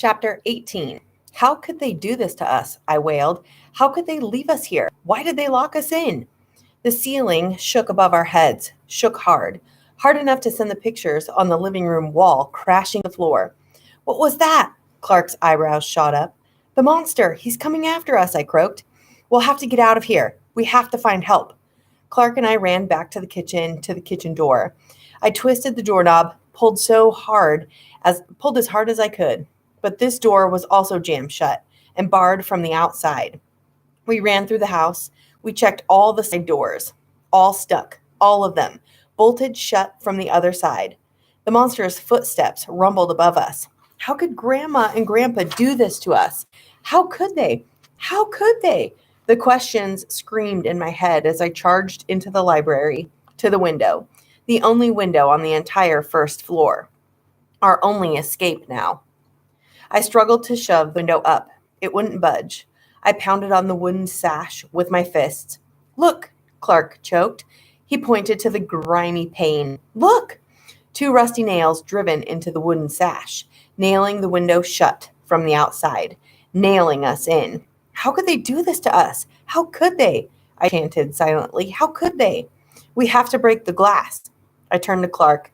Chapter 18. How could they do this to us? I wailed. How could they leave us here? Why did they lock us in? The ceiling shook above our heads, shook hard enough to send the pictures on the living room wall crashing to the floor. What was that? Clark's eyebrows shot up. The monster! He's coming after us, I croaked. We'll have to get out of here. We have to find help. Clark and I ran back to the kitchen door. I twisted the doorknob, pulled as hard as I could. But this door was also jammed shut and barred from the outside. We ran through the house. We checked all the side doors. All stuck. All of them. Bolted shut from the other side. The monster's footsteps rumbled above us. How could Grandma and Grandpa do this to us? How could they? How could they? The questions screamed in my head as I charged into the library to the window, the only window on the entire first floor. Our only escape now. I struggled to shove the window up. It wouldn't budge. I pounded on the wooden sash with my fists. Look, Clark choked. He pointed to the grimy pane. Look! 2 rusty nails driven into the wooden sash, nailing the window shut from the outside, nailing us in. How could they do this to us? How could they? I chanted silently. How could they? We have to break the glass. I turned to Clark.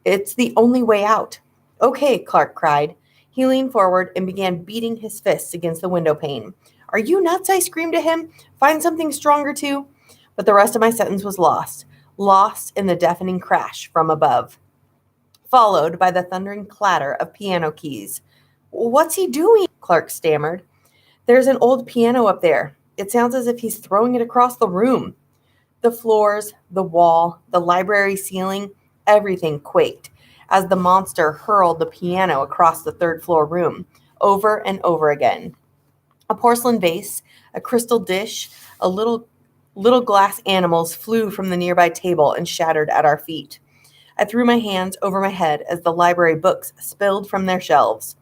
It's the only way out. Okay, Clark cried. He leaned forward and began beating his fists against the window pane. Are you nuts? I screamed at him. Find something stronger too. But the rest of my sentence was lost in the deafening crash from above, followed by the thundering clatter of piano keys. What's he doing? Clark stammered. There's an old piano up there. It sounds as if he's throwing it across the room. The floors, the wall, the library ceiling, everything quaked as the monster hurled the piano across the third-floor room, over and over again. A porcelain vase, a crystal dish, a little glass animals flew from the nearby table and shattered at our feet. I threw my hands over my head as the library books spilled from their shelves.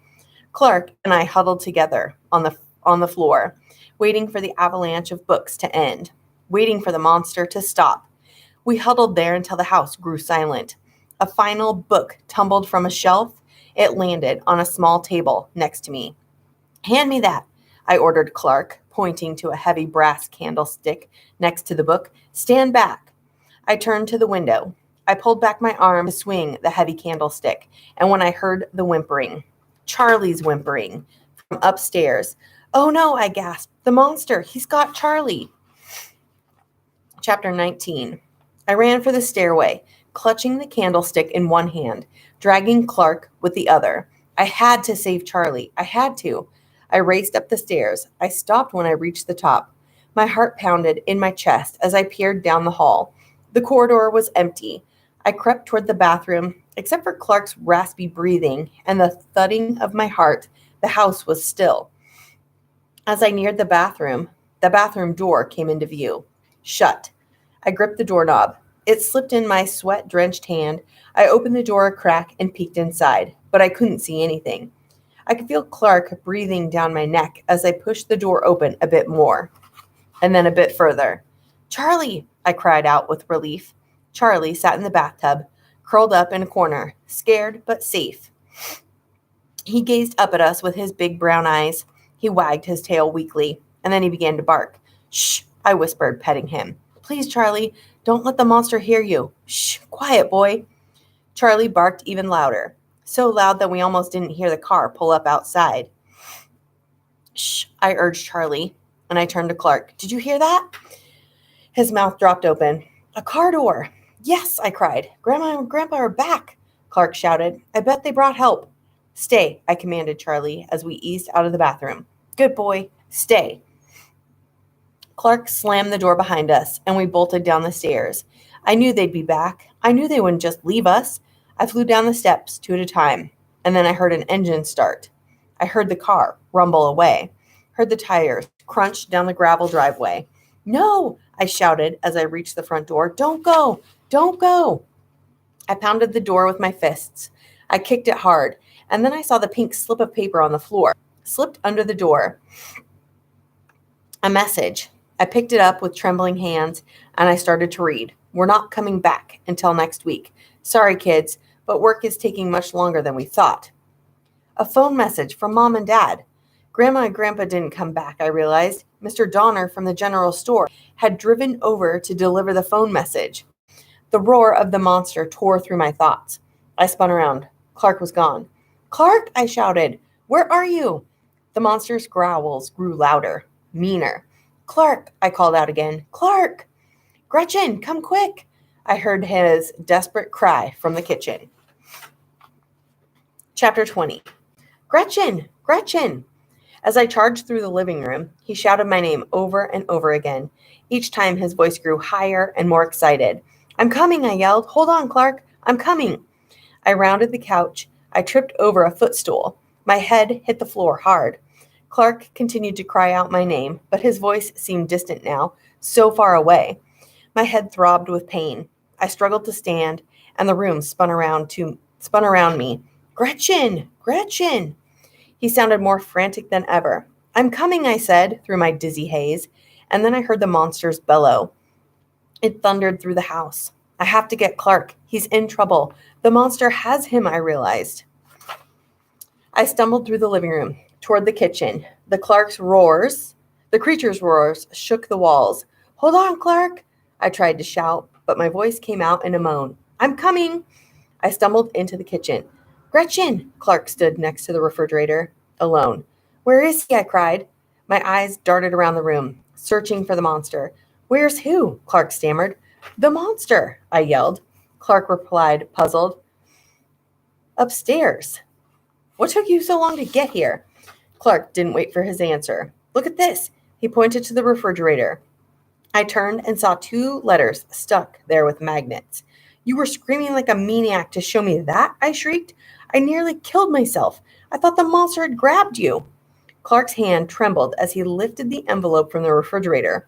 Clark and I huddled together on the floor, waiting for the avalanche of books to end, waiting for the monster to stop. We huddled there until the house grew silent. A final book tumbled from a shelf. It landed on a small table next to me. Hand me that, I ordered Clark, pointing to a heavy brass candlestick next to the book. Stand back. I turned to the window. I pulled back my arm to swing the heavy candlestick, and when I heard the whimpering, Charlie's whimpering, from upstairs. Oh no, I gasped. The monster, he's got Charlie. Chapter 19. I ran for the stairway, clutching the candlestick in one hand, dragging Clark with the other. I had to save Charlie. I had to. I raced up the stairs. I stopped when I reached the top. My heart pounded in my chest as I peered down the hall. The corridor was empty. I crept toward the bathroom. Except for Clark's raspy breathing and the thudding of my heart, the house was still. As I neared the bathroom door came into view. Shut. I gripped the doorknob. It slipped in my sweat-drenched hand. I opened the door a crack and peeked inside, but I couldn't see anything. I could feel Clark breathing down my neck as I pushed the door open a bit more, and then a bit further. Charlie, I cried out with relief. Charlie sat in the bathtub, curled up in a corner, scared but safe. He gazed up at us with his big brown eyes. He wagged his tail weakly, and then he began to bark. Shh, I whispered, petting him. Please, Charlie, don't let the monster hear you. Shh, quiet, boy. Charlie barked even louder, so loud that we almost didn't hear the car pull up outside. Shh, I urged Charlie, and I turned to Clark. Did you hear that? His mouth dropped open. A car door. Yes, I cried. Grandma and Grandpa are back, Clark shouted. I bet they brought help. Stay, I commanded Charlie as we eased out of the bathroom. Good boy, stay. Clark slammed the door behind us, and we bolted down the stairs. I knew they'd be back. I knew they wouldn't just leave us. I flew down the steps 2 at a time, and then I heard an engine start. I heard the car rumble away, heard the tires crunch down the gravel driveway. No, I shouted as I reached the front door. Don't go! Don't go! I pounded the door with my fists. I kicked it hard, and then I saw the pink slip of paper on the floor, slipped under the door. A message. I picked it up with trembling hands, and I started to read. We're not coming back until next week. Sorry, kids, but work is taking much longer than we thought. A phone message from Mom and Dad. Grandma and Grandpa didn't come back, I realized. Mr. Donner from the general store had driven over to deliver the phone message. The roar of the monster tore through my thoughts. I spun around. Clark was gone. Clark, I shouted. Where are you? The monster's growls grew louder, meaner. Clark, I called out again. Clark! Gretchen, come quick! I heard his desperate cry from the kitchen. Chapter 20. Gretchen! Gretchen! As I charged through the living room, he shouted my name over and over again. Each time his voice grew higher and more excited. I'm coming, I yelled. Hold on, Clark. I'm coming. I rounded the couch. I tripped over a footstool. My head hit the floor hard. Clark continued to cry out my name, but his voice seemed distant now, so far away. My head throbbed with pain. I struggled to stand, and the room spun around me. Gretchen! Gretchen! He sounded more frantic than ever. I'm coming, I said, through my dizzy haze, and then I heard the monster's bellow. It thundered through the house. I have to get Clark. He's in trouble. The monster has him, I realized. I stumbled through the living room, toward the kitchen. The creature's roars shook the walls. Hold on, Clark! I tried to shout, but my voice came out in a moan. I'm coming! I stumbled into the kitchen. Gretchen! Clark stood next to the refrigerator, alone. Where is he? I cried. My eyes darted around the room, searching for the monster. Where's who? Clark stammered. The monster, I yelled. Clark replied, puzzled. Upstairs. What took you so long to get here? Clark didn't wait for his answer. Look at this. He pointed to the refrigerator. I turned and saw 2 letters stuck there with magnets. You were screaming like a maniac to show me that, I shrieked. I nearly killed myself. I thought the monster had grabbed you. Clark's hand trembled as he lifted the envelope from the refrigerator.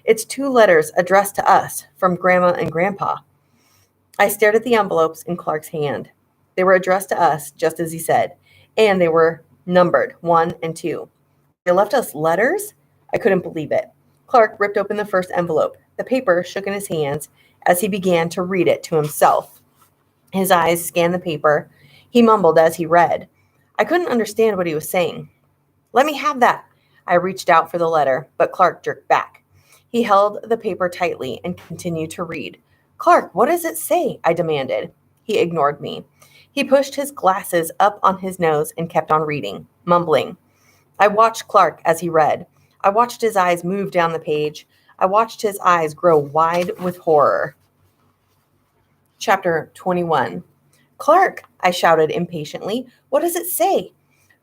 It's 2 letters addressed to us from Grandma and Grandpa. I stared at the envelopes in Clark's hand. They were addressed to us, just as he said, and they were numbered 1 and 2. They left us letters? I couldn't believe it. Clark ripped open the first envelope. The paper shook in his hands as he began to read it to himself. His eyes scanned the paper. He mumbled as he read. I couldn't understand what he was saying. Let me have that. I reached out for the letter, but Clark jerked back. He held the paper tightly and continued to read. Clark, what does it say? I demanded. He ignored me. He pushed his glasses up on his nose and kept on reading, mumbling. I watched Clark as he read. I watched his eyes move down the page. I watched his eyes grow wide with horror. Chapter 21. Clark, I shouted impatiently. What does it say?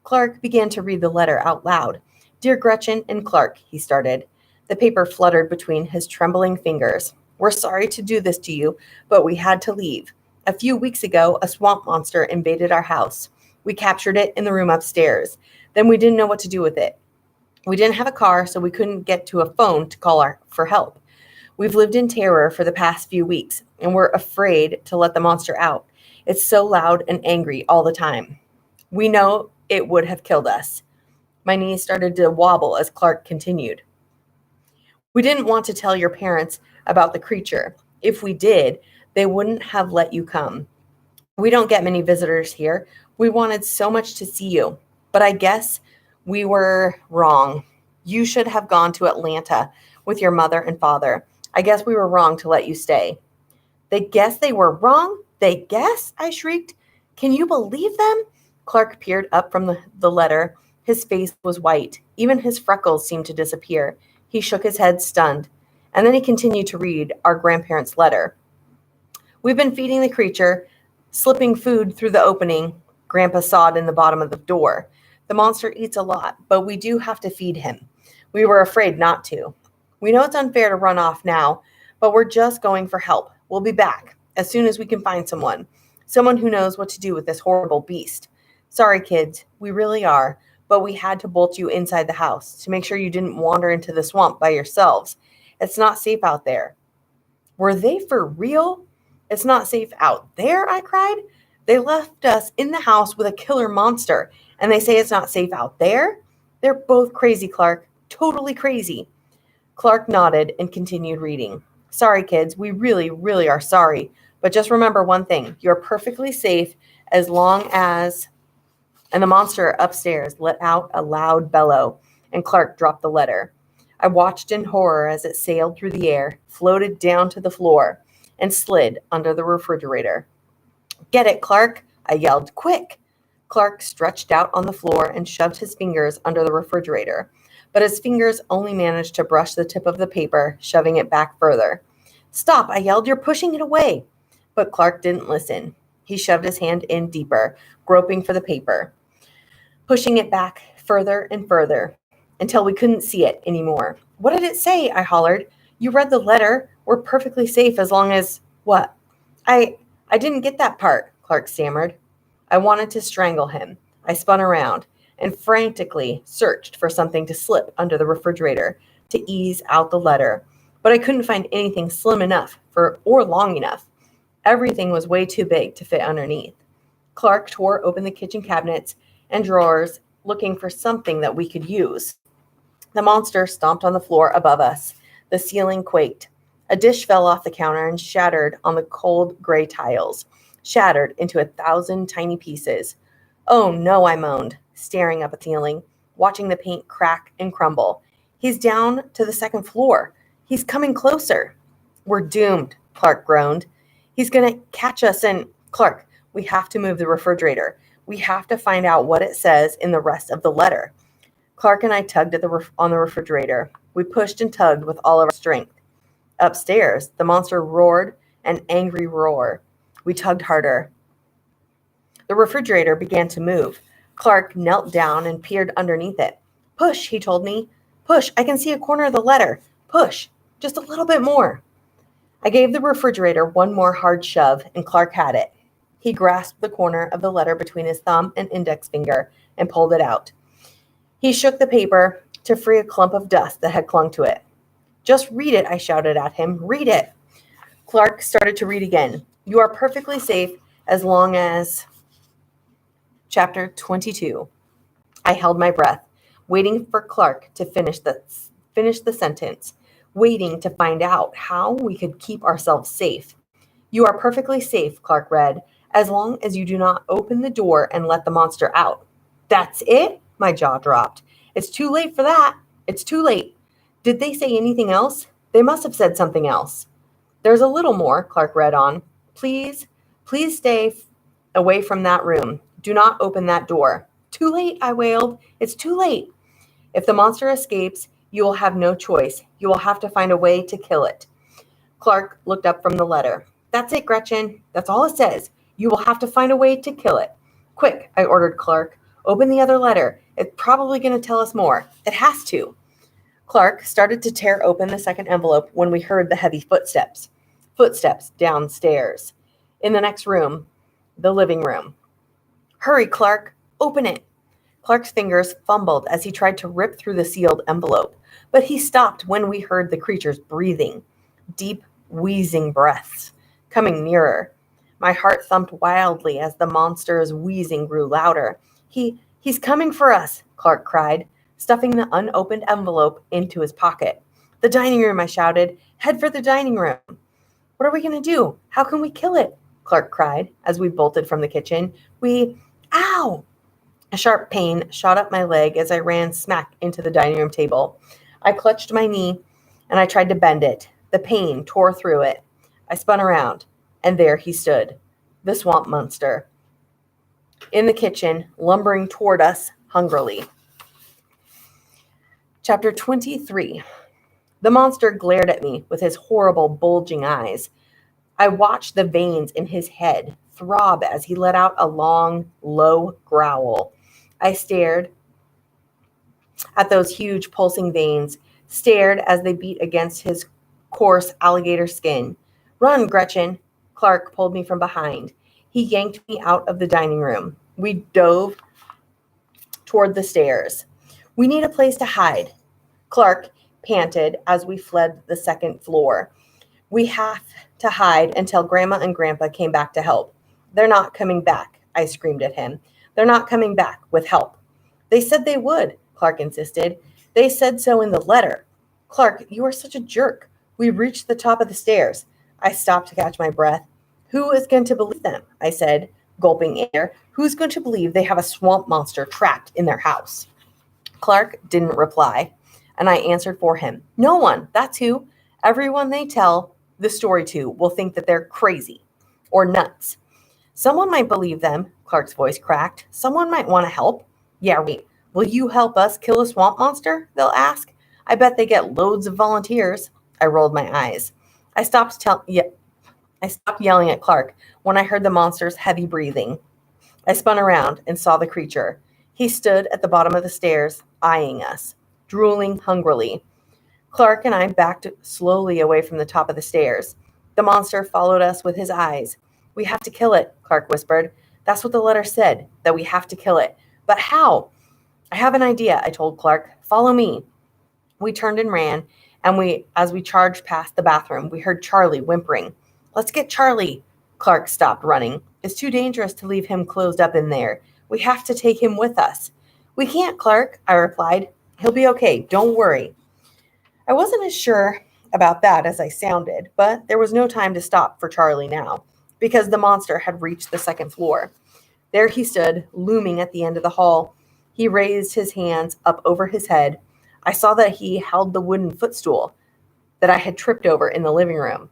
Clark began to read the letter out loud. Dear Gretchen and Clark, he started. The paper fluttered between his trembling fingers. We're sorry to do this to you, but we had to leave. A few weeks ago, a swamp monster invaded our house. We captured it in the room upstairs. Then we didn't know what to do with it. We didn't have a car, so we couldn't get to a phone to call for help. We've lived in terror for the past few weeks, and we're afraid to let the monster out. It's so loud and angry all the time. We know it would have killed us. My knees started to wobble as Clark continued. We didn't want to tell your parents about the creature. If we did, they wouldn't have let you come. We don't get many visitors here. We wanted so much to see you, but I guess we were wrong. You should have gone to Atlanta with your mother and father. I guess we were wrong to let you stay. They guess they were wrong? They guess? I shrieked. Can you believe them? Clark peered up from the letter. His face was white. Even his freckles seemed to disappear. He shook his head, stunned. And then he continued to read our grandparents' letter. We've been feeding the creature, slipping food through the opening Grandpa sawed in the bottom of the door. The monster eats a lot, but we do have to feed him. We were afraid not to. We know it's unfair to run off now, but we're just going for help. We'll be back as soon as we can find someone who knows what to do with this horrible beast. Sorry, kids, we really are, but we had to bolt you inside the house to make sure you didn't wander into the swamp by yourselves. It's not safe out there. Were they for real? It's not safe out there, I cried. They left us in the house with a killer monster, and they say it's not safe out there? They're both crazy, Clark. Totally crazy. Clark nodded and continued reading. Sorry, kids, we really, really are sorry. But just remember one thing. You're perfectly safe as long as and the monster upstairs let out a loud bellow, and Clark dropped the letter. I watched in horror as it sailed through the air, floated down to the floor, and slid under the refrigerator. Get it, Clark, I yelled. Quick! Clark stretched out on the floor and shoved his fingers under the refrigerator, but his fingers only managed to brush the tip of the paper, shoving it back further. Stop, I yelled. You're pushing it away. But Clark didn't listen. He shoved his hand in deeper, groping for the paper, pushing it back further and further until we couldn't see it anymore. What did it say? I hollered. You read the letter. We're perfectly safe as long as... What? I didn't get that part, Clark stammered. I wanted to strangle him. I spun around and frantically searched for something to slip under the refrigerator to ease out the letter, but I couldn't find anything slim enough or long enough. Everything was way too big to fit underneath. Clark tore open the kitchen cabinets and drawers, looking for something that we could use. The monster stomped on the floor above us. The ceiling quaked. A dish fell off the counter and shattered on the cold gray tiles, shattered into 1,000 tiny pieces. Oh no, I moaned, staring up at the ceiling, watching the paint crack and crumble. He's down to the second floor. He's coming closer. We're doomed, Clark groaned. He's going to catch us and... Clark, we have to move the refrigerator. We have to find out what it says in the rest of the letter. Clark and I tugged at on the refrigerator. We pushed and tugged with all of our strength. Upstairs, the monster roared an angry roar. We tugged harder. The refrigerator began to move. Clark knelt down and peered underneath it. Push, he told me. Push, I can see a corner of the letter. Push, just a little bit more. I gave the refrigerator one more hard shove, and Clark had it. He grasped the corner of the letter between his thumb and index finger and pulled it out. He shook the paper to free a clump of dust that had clung to it. Just read it, I shouted at him. Read it. Clark started to read again. You are perfectly safe as long as... Chapter 22. I held my breath, waiting for Clark to finish the sentence, waiting to find out how we could keep ourselves safe. You are perfectly safe, Clark read, as long as you do not open the door and let the monster out. That's it? My jaw dropped. It's too late for that. It's too late. Did they say anything else? They must have said something else. There's a little more, Clark read on. Please stay away from that room. Do not open that door. Too late, I wailed. It's too late. If the monster escapes, you will have no choice. You will have to find a way to kill it. Clark looked up from the letter. That's it, Gretchen. That's all it says. You will have to find a way to kill it. Quick, I ordered Clark. Open the other letter. It's probably going to tell us more. It has to. Clark started to tear open the second envelope when we heard the heavy footsteps. Footsteps downstairs. In the next room, the living room. Hurry, Clark. Open it. Clark's fingers fumbled as he tried to rip through the sealed envelope, but he stopped when we heard the creature's breathing. Deep, wheezing breaths, coming nearer. My heart thumped wildly as the monster's wheezing grew louder. He's coming for us, Clark cried, stuffing the unopened envelope into his pocket. The dining room, I shouted. Head for the dining room. What are we going to do? How can we kill it? Clark cried as we bolted from the kitchen. Ow! A sharp pain shot up my leg as I ran smack into the dining room table. I clutched my knee and I tried to bend it. The pain tore through it. I spun around, and there he stood, the swamp monster, in the kitchen, lumbering toward us hungrily. Chapter 23. The monster glared at me with his horrible, bulging eyes. I watched the veins in his head throb as he let out a long, low growl. I stared at those huge pulsing veins, stared as they beat against his coarse alligator skin. Run, Gretchen! Clark pulled me from behind. He yanked me out of the dining room. We dove toward the stairs. We need a place to hide. Clark panted as we fled the second floor. We have to hide until Grandma and Grandpa came back to help. They're not coming back, I screamed at him. They're not coming back with help. They said they would, Clark insisted. They said so in the letter. Clark, you are such a jerk. We reached the top of the stairs. I stopped to catch my breath. Who is going to believe them? I said. gulping air. Who's going to believe they have a swamp monster trapped in their house? Clark didn't reply, and I answered for him. No one, that's who. Everyone they tell the story to will think that they're crazy or nuts. Someone might believe them, Clark's voice cracked. Someone might want to help. Yeah, wait, will you help us kill a swamp monster? They'll ask. I bet they get loads of volunteers. I rolled my eyes. I stopped yelling at Clark when I heard the monster's heavy breathing. I spun around and saw the creature. He stood at the bottom of the stairs, eyeing us, drooling hungrily. Clark and I backed slowly away from the top of the stairs. The monster followed us with his eyes. We have to kill it, Clark whispered. That's what the letter said, that we have to kill it. But how? I have an idea, I told Clark. Follow me. We turned and ran, and as we charged past the bathroom, we heard Charlie whimpering. Let's get Charlie. Clark stopped running. It's too dangerous to leave him closed up in there. We have to take him with us. We can't, Clark, I replied. He'll be okay. Don't worry. I wasn't as sure about that as I sounded, but there was no time to stop for Charlie now, because the monster had reached the second floor. There he stood, looming at the end of the hall. He raised his hands up over his head. I saw that he held the wooden footstool that I had tripped over in the living room.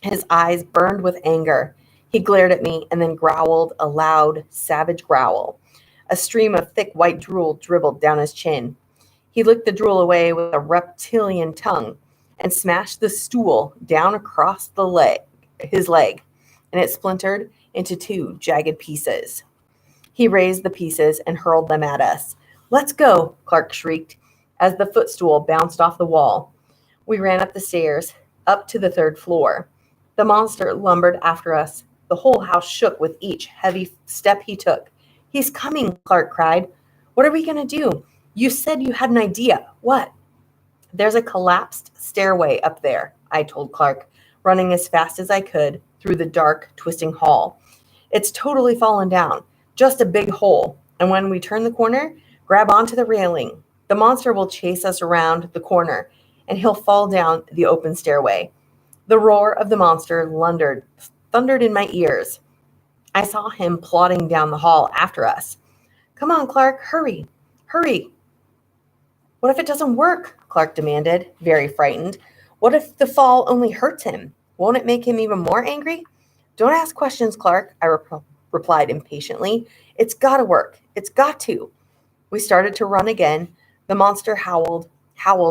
His eyes burned with anger. He glared at me and then growled a loud, savage growl. A stream of thick white drool dribbled down his chin. He licked the drool away with a reptilian tongue and smashed the stool down across his leg, and it splintered into two jagged pieces. He raised the pieces and hurled them at us. Let's go, Clark shrieked, as the footstool bounced off the wall. We ran up the stairs, up to the third floor. The monster lumbered after us. The whole house shook with each heavy step he took. He's coming, Clark cried. What are we going to do? You said you had an idea. What? There's a collapsed stairway up there, I told Clark, running as fast as I could through the dark, twisting hall. It's totally fallen down, just a big hole. And when we turn the corner, grab onto the railing. The monster will chase us around the corner, and he'll fall down the open stairway. The roar of the monster thundered in my ears. I saw him plodding down the hall after us. Come on, Clark, hurry, hurry. What if it doesn't work? Clark demanded, very frightened. What if the fall only hurts him? Won't it make him even more angry? Don't ask questions, Clark, I replied impatiently. It's got to work. It's got to. We started to run again. The monster howled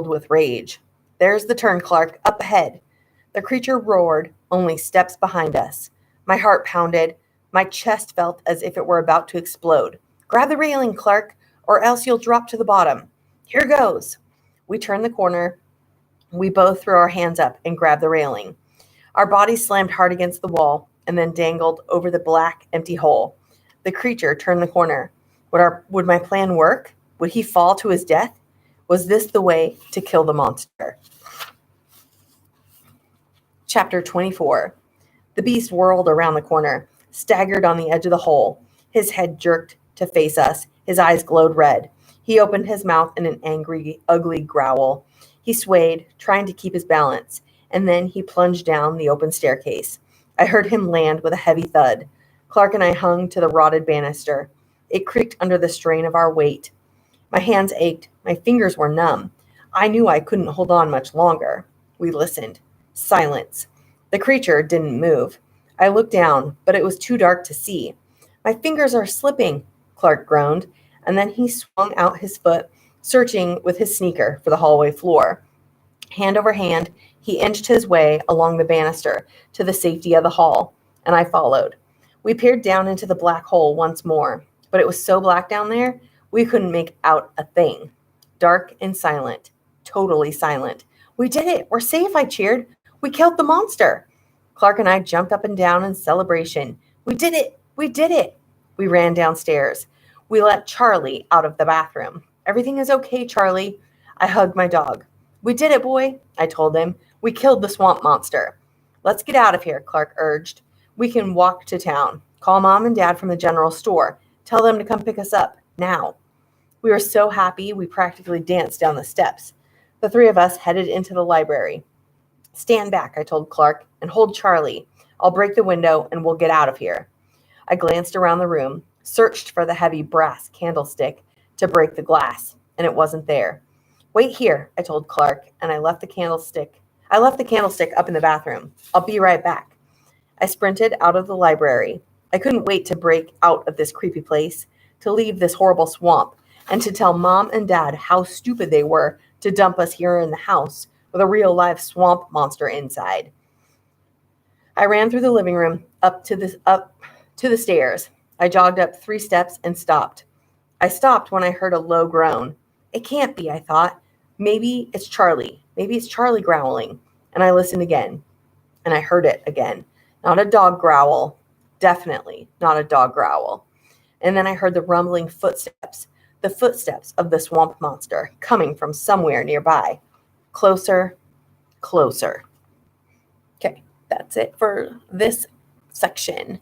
with rage. There's the turn, Clark, up ahead. The creature roared, only steps behind us. My heart pounded. My chest felt as if it were about to explode. Grab the railing, Clark, or else you'll drop to the bottom. Here goes. We turned the corner. We both threw our hands up and grabbed the railing. Our bodies slammed hard against the wall and then dangled over the black, empty hole. The creature turned the corner. Would my plan work? Would he fall to his death? Was this the way to kill the monster? Chapter 24. The beast whirled around the corner, staggered on the edge of the hole. His head jerked to face us. His eyes glowed red. He opened his mouth in an angry, ugly growl. He swayed, trying to keep his balance, and then he plunged down the open staircase. I heard him land with a heavy thud. Clark and I hung to the rotted banister. It creaked under the strain of our weight. My hands ached. My fingers were numb. I knew I couldn't hold on much longer. We listened. Silence. The creature didn't move. I looked down, but it was too dark to see. My fingers are slipping, Clark groaned, and then he swung out his foot, searching with his sneaker for the hallway floor. Hand over hand, he inched his way along the banister to the safety of the hall, and I followed. We peered down into the black hole once more, but it was so black down there, we couldn't make out a thing. Dark and silent, totally silent. We did it! We're safe, I cheered. We killed the monster. Clark and I jumped up and down in celebration. We did it! We did it! We ran downstairs. We let Charlie out of the bathroom. Everything is okay, Charlie. I hugged my dog. We did it, boy, I told him. We killed the swamp monster. Let's get out of here, Clark urged. We can walk to town. Call Mom and Dad from the general store. Tell them to come pick us up, now. We were so happy we practically danced down the steps. The three of us headed into the library. Stand back, I told Clark, and hold Charlie. I'll break the window and we'll get out of here. I glanced around the room, searched for the heavy brass candlestick to break the glass, and it wasn't there. Wait here, I told Clark, and I left the candlestick. Up in the bathroom. I'll be right back. I sprinted out of the library. I couldn't wait to break out of this creepy place, to leave this horrible swamp, and to tell Mom and Dad how stupid they were to dump us here in the house with a real live swamp monster inside. I ran through the living room, up to the stairs. I jogged up 3 steps and stopped. I stopped when I heard a low groan. It can't be, I thought. Maybe it's Charlie. Maybe it's Charlie growling. And I listened again, and I heard it again. Not a dog growl. Definitely not a dog growl. And then I heard the rumbling footsteps, the footsteps of the swamp monster coming from somewhere nearby. Closer, closer. Okay, that's it for this section.